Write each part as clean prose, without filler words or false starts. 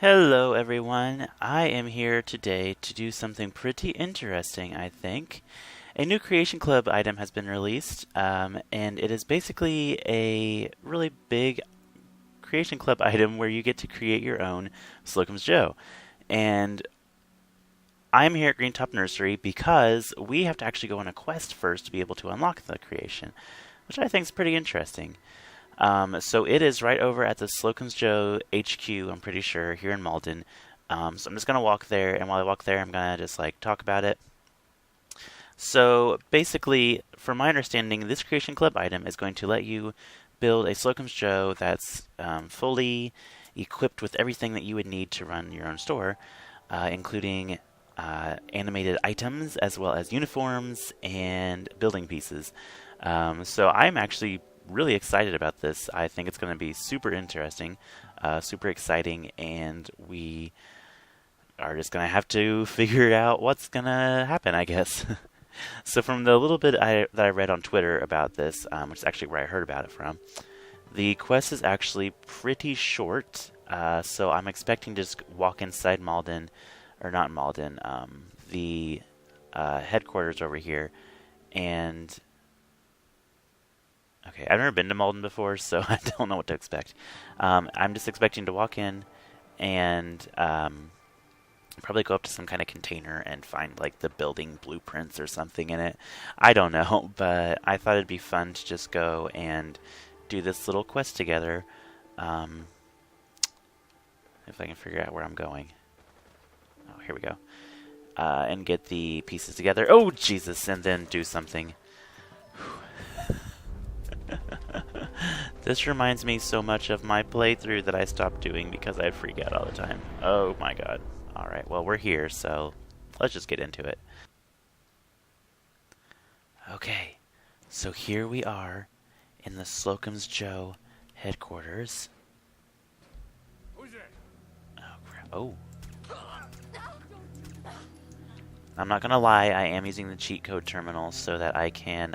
Hello, everyone. I am here today to do something pretty interesting, I think. A new Creation Club item has been released, and it is basically a really big Creation Club item where you get to create your own Slocum's Joe. And I'm here at Green Top Nursery because we have to actually go on a quest first to be able to unlock the creation, which I think is pretty interesting. So it is right over at the Slocum's Joe HQ, I'm pretty sure, here in Malden. So I'm just going to walk there, and while I walk there, I'm going to just talk about it. So basically, from my understanding, this Creation Club item is going to let you build a Slocum's Joe that's fully equipped with everything that you would need to run your own store, including animated items as well as uniforms and building pieces. So I'm actually really excited about this. I think it's going to be super interesting, super exciting, and we are just going to have to figure out what's going to happen, I guess. So from the little bit that I read on Twitter about this, which is actually where I heard about it from, the quest is actually pretty short. So I'm expecting to just walk inside Malden, or not Malden, the headquarters over here, and okay, I've never been to Malden before, so I don't know what to expect. I'm just expecting to walk in and probably go up to some kind of container and find the building blueprints or something in it. I don't know, but I thought it'd be fun to just go and do this little quest together. If I can figure out where I'm going. Oh, here we go. And get the pieces together. Oh, Jesus, and then do something. This reminds me so much of my playthrough that I stopped doing because I'd freak out all the time. Oh my god. Alright, well, we're here, so let's just get into it. Okay, so here we are in the Slocum's Joe headquarters. Who's there? Oh, crap. Oh. I'm not gonna lie, I am using the cheat code terminal so that I can,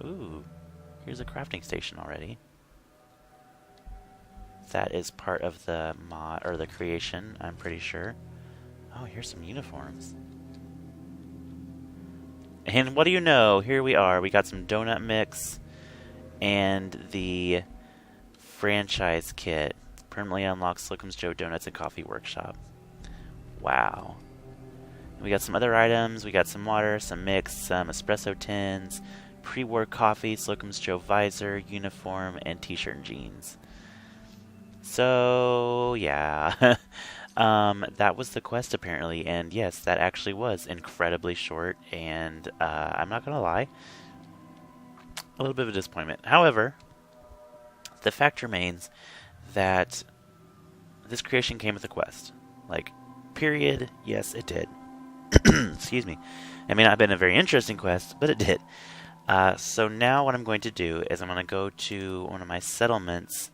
ooh, here's a crafting station already. That is part of the mod, or the creation, I'm pretty sure. Oh, here's some uniforms. And what do you know? Here we are. We got some donut mix and the franchise kit. Permanently unlocks Slocum's Joe Donuts and Coffee Workshop. Wow. We got some other items. We got some water, some mix, some espresso tins, pre-war coffee, Slocum's Joe visor, uniform, and t-shirt and jeans. So, yeah. That was the quest apparently, and yes, that actually was incredibly short, and I'm not gonna lie, a little bit of a disappointment. However, the fact remains that this creation came with a quest. Period. Yes, it did. Excuse me. It may not have been a very interesting quest, but it did. So now what I'm going to do is I'm going to go to one of my settlements,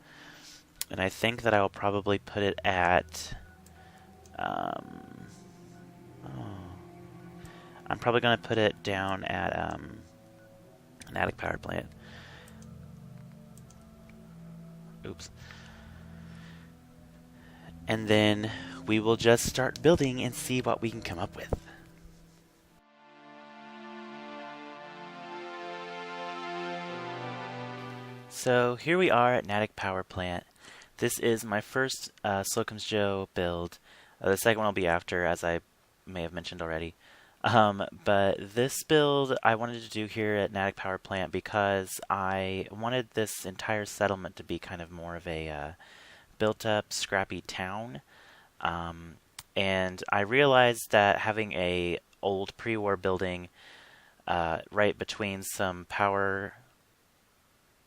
and I think that I will probably put it at... I'm probably going to put it down at Natick Power Plant. Oops. And then we will just start building and see what we can come up with. So here we are at Natick Power Plant. This is my first Slocum's Joe build. The second one will be after, as I may have mentioned already. But this build I wanted to do here at Natick Power Plant because I wanted this entire settlement to be kind of more of a built-up, scrappy town. And I realized that having a old pre-war building right between some power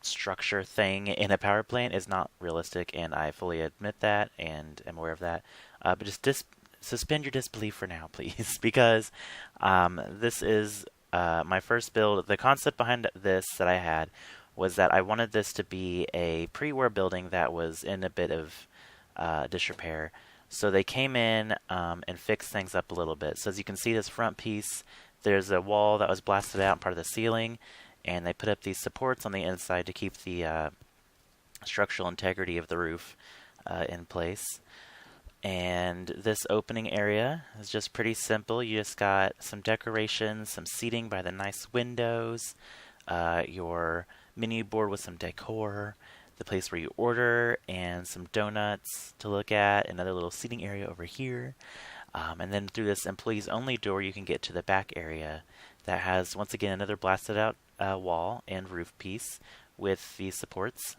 structure thing in a power plant is not realistic, and I fully admit that and am aware of that. But just suspend your disbelief for now, please, because this is my first build. The concept behind this that I had was that I wanted this to be a pre-war building that was in a bit of disrepair. So they came in and fixed things up a little bit. So as you can see, this front piece, there's a wall that was blasted out, part of the ceiling, and they put up these supports on the inside to keep the structural integrity of the roof in place. And this opening area is just pretty simple. You just got some decorations, some seating by the nice windows, your menu board with some decor, the place where you order, and some donuts to look at, another little seating area over here. And then through this employees only door, you can get to the back area that has, once again, another blasted out wall and roof piece with these supports.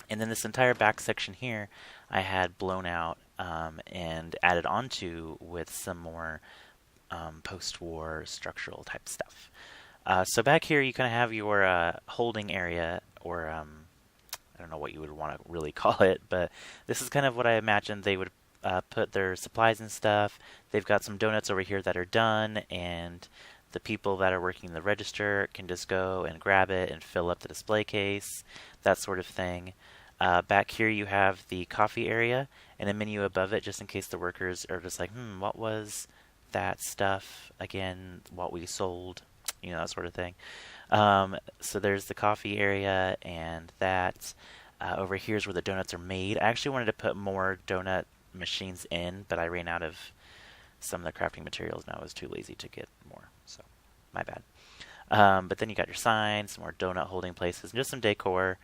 And then this entire back section here, I had blown out and added onto with some more post-war structural type stuff. So back here, you kind of have your holding area, or I don't know what you would want to really call it, but this is kind of what I imagined they would put their supplies and stuff. They've got some donuts over here that are done, and the people that are working the register can just go and grab it and fill up the display case, that sort of thing. Back here you have the coffee area and a menu above it, just in case the workers are just like, what was that stuff again, what we sold, that sort of thing. So there's the coffee area, and that over here is where the donuts are made. I actually wanted to put more donut machines in, but I ran out of some of the crafting materials, and I was too lazy to get more, so my bad. But then you got your signs, some more donut holding places, and just some decor.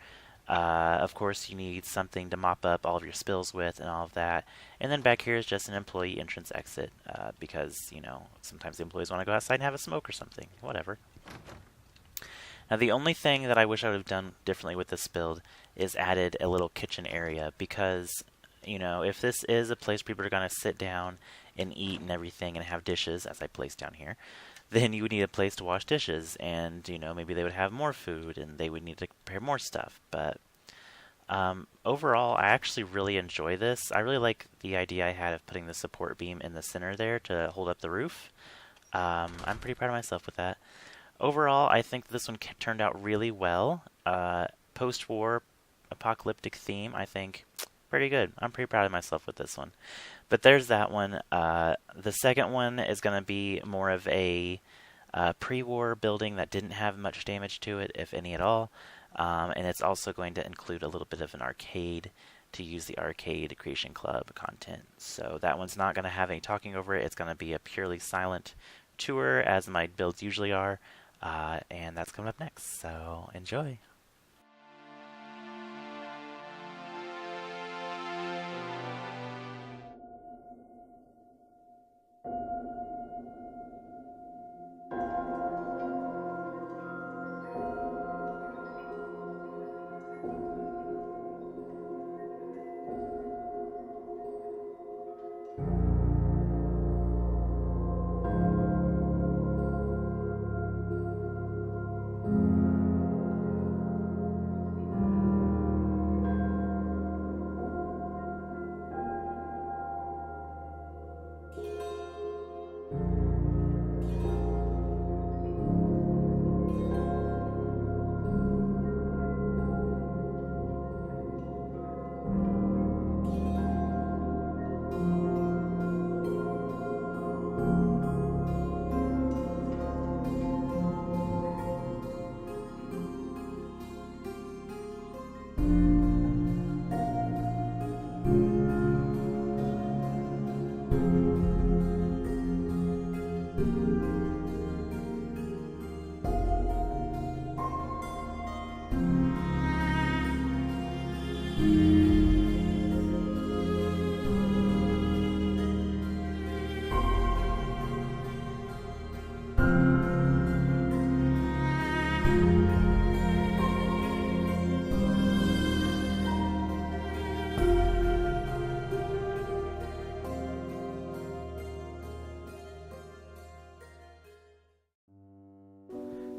Of course, you need something to mop up all of your spills with and all of that. And then back here is just an employee entrance exit because, sometimes the employees want to go outside and have a smoke or something, whatever. Now, the only thing that I wish I would have done differently with this build is added a little kitchen area because, if this is a place people are going to sit down and eat and everything and have dishes, as I place down here, then you would need a place to wash dishes, and maybe they would have more food and they would need to prepare more stuff. But overall, I actually really enjoy this. I really like the idea I had of putting the support beam in the center there to hold up the roof. I'm pretty proud of myself with that. Overall, I think this one turned out really well. Post-war apocalyptic theme, I think pretty good. I'm pretty proud of myself with this one. But there's that one. The second one is going to be more of a pre-war building that didn't have much damage to it, if any at all. And it's also going to include a little bit of an arcade to use the arcade creation club content. So that one's not going to have any talking over it. It's going to be a purely silent tour, as my builds usually are. And that's coming up next. So enjoy.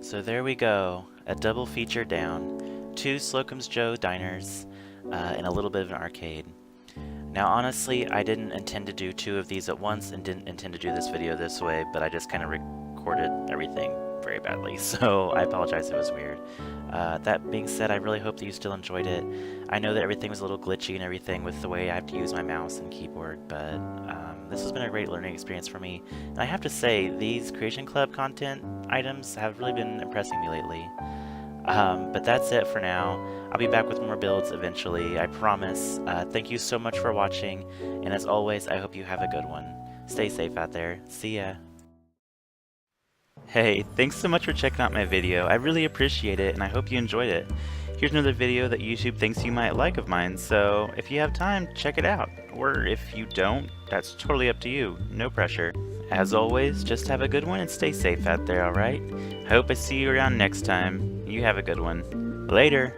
So there we go, a double feature down, 2 Slocum's Joe diners, and a little bit of an arcade. Now honestly, I didn't intend to do 2 of these at once and didn't intend to do this video this way, but I just kind of recorded everything very badly, so I apologize if it was weird. That being said, I really hope that you still enjoyed it. I know that everything was a little glitchy and everything with the way I have to use my mouse and keyboard, but this has been a great learning experience for me. And I have to say, these Creation Club content items have really been impressing me lately. But that's it for now. I'll be back with more builds eventually, I promise. Thank you so much for watching, and as always, I hope you have a good one. Stay safe out there. See ya. Hey, thanks so much for checking out my video. I really appreciate it, and I hope you enjoyed it. Here's another video that YouTube thinks you might like of mine, so if you have time, check it out. Or if you don't, that's totally up to you. No pressure. As always, just have a good one and stay safe out there, alright? I hope I see you around next time. You have a good one. Later!